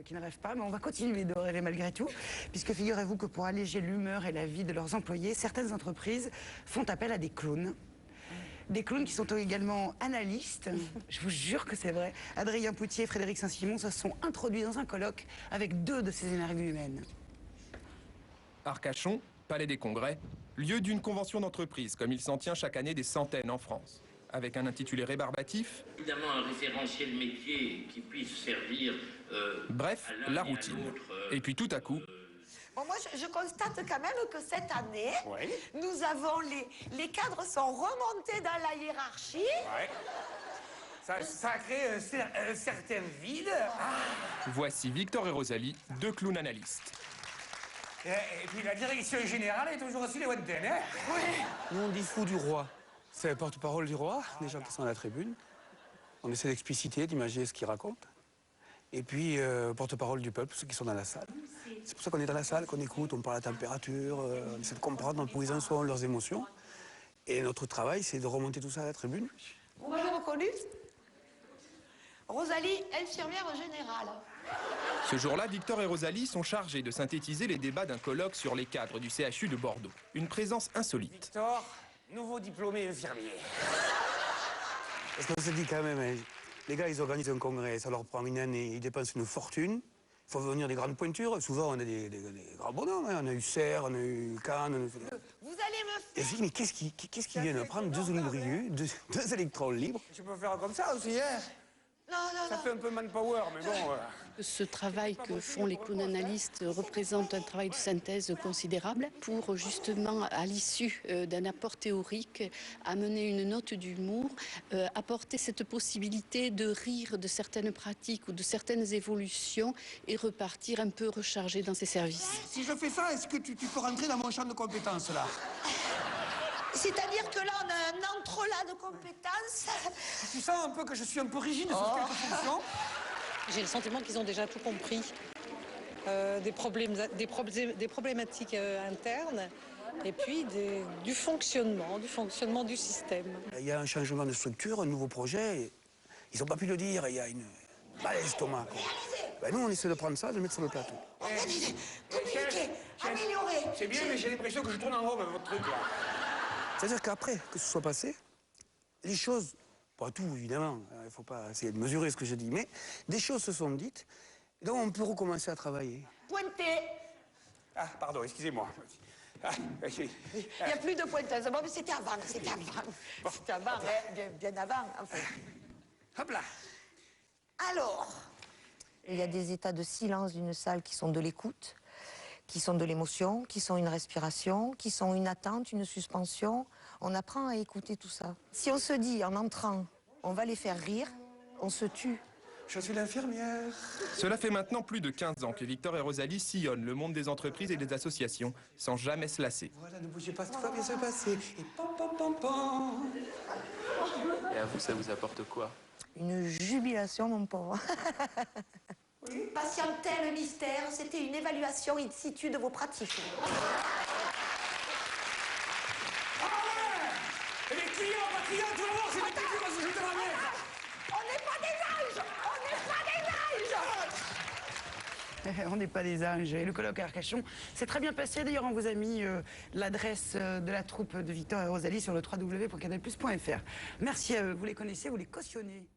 qui ne rêvent pas, mais on va continuer de rêver malgré tout, puisque figurez-vous que pour alléger l'humeur et la vie de leurs employés, certaines entreprises font appel à des clowns. Des clowns qui sont également analystes. Je vous jure que c'est vrai. Adrien Poutier et Frédéric Saint-Simon se sont introduits dans un colloque avec deux de ces énergies humaines. Arcachon, Palais des Congrès, lieu d'une convention d'entreprise, comme il s'en tient chaque année des centaines en France. Avec un intitulé rébarbatif. Évidemment, un référentiel métier qui puisse servir. Bref, la routine. Et puis tout à coup. Bon, moi, je constate quand même que cette année, nous avons les cadres sont remontés dans la hiérarchie. Ouais. Ça a créé un certain vide. Voici Victor et Rosalie, deux clowns analystes. Et puis la direction générale est toujours aussi les lointaine, hein? Oui. Nous, on dit fou du roi. C'est le porte-parole du roi, les gens qui sont à la tribune. On essaie d'expliciter, d'imaginer ce qu'il raconte. Et puis, porte-parole du peuple, ceux qui sont dans la salle. C'est pour ça qu'on est dans la salle, qu'on écoute, on parle à la température, on essaie de comprendre en posant son leurs émotions. Et notre travail, c'est de remonter tout ça à la tribune. Vous m'avez reconnu? Rosalie, infirmière générale. Ce jour-là, Victor et Rosalie sont chargés de synthétiser les débats d'un colloque sur les cadres du CHU de Bordeaux. Une présence insolite. Victor, nouveau diplômé infirmier. Parce qu'on se dit quand même, hein, les gars, ils organisent un congrès, ça leur prend une année, ils dépensent une fortune. Il faut venir des grandes pointures. Souvent, on a des grands bonhommes. Hein. On a eu Serre, on a eu Cannes. Vous allez me Et je dis, mais qu'est-ce qu'ils viennent prendre deux olibrieux, deux électrons libres? Je peux faire comme ça aussi, hein? Non. Ça fait un peu manpower, mais bon... Ce travail que font les clowns analystes représente un travail de synthèse considérable pour justement, à l'issue d'un apport théorique, amener une note d'humour, apporter cette possibilité de rire de certaines pratiques ou de certaines évolutions et repartir un peu rechargé dans ses services. Si je fais ça, est-ce que tu peux rentrer dans mon champ de compétences, là? C'est-à-dire que là, on a un entrelac de compétences. Tu sens un peu que je suis un peu rigide sur quelques fonctions? J'ai le sentiment qu'ils ont déjà tout compris. Des problématiques internes et puis du fonctionnement du système. Il y a un changement de structure, un nouveau projet. Ils n'ont pas pu le dire, il y a une malaise estomac. Ben, nous, on essaie de prendre ça, de le mettre sur le plateau. Communiquer, améliorer. C'est bien, mais j'ai l'impression que je tourne en rond avec votre truc, là. C'est-à-dire qu'après que ce soit passé, les choses, pas tout évidemment, il ne faut pas essayer de mesurer ce que je dis, mais des choses se sont dites, et donc on peut recommencer à travailler. Pointer. Ah, pardon, excusez-moi. Il n'y a plus de pointeuse. Bon, mais c'était avant. C'était avant, hein, bien avant, enfin. Hop là. Alors, il y a des états de silence d'une salle qui sont de l'écoute, qui sont de l'émotion, qui sont une respiration, qui sont une attente, une suspension. On apprend à écouter tout ça. Si on se dit, en entrant, on va les faire rire, on se tue. Je suis l'infirmière. Cela fait maintenant plus de 15 ans que Victor et Rosalie sillonnent le monde des entreprises et des associations sans jamais se lasser. Voilà, ne bougez pas, tout va bien se passer. Et pam, pam, pam, pam. Et à vous, ça vous apporte quoi? Une jubilation, mon pauvre. patientel mystère, c'était une évaluation in situ de vos pratiques. Les clients, pas clients, tu vas voir, c'est des clients parce que je te la merde. On n'est pas des anges. On n'est pas des anges. Et le colloque à Arcachon, c'est très bien passé. D'ailleurs, on vous a mis l'adresse de la troupe de Victor et Rosalie sur le www.canalplus.fr. Merci à eux. Vous les connaissez, vous les cautionnez.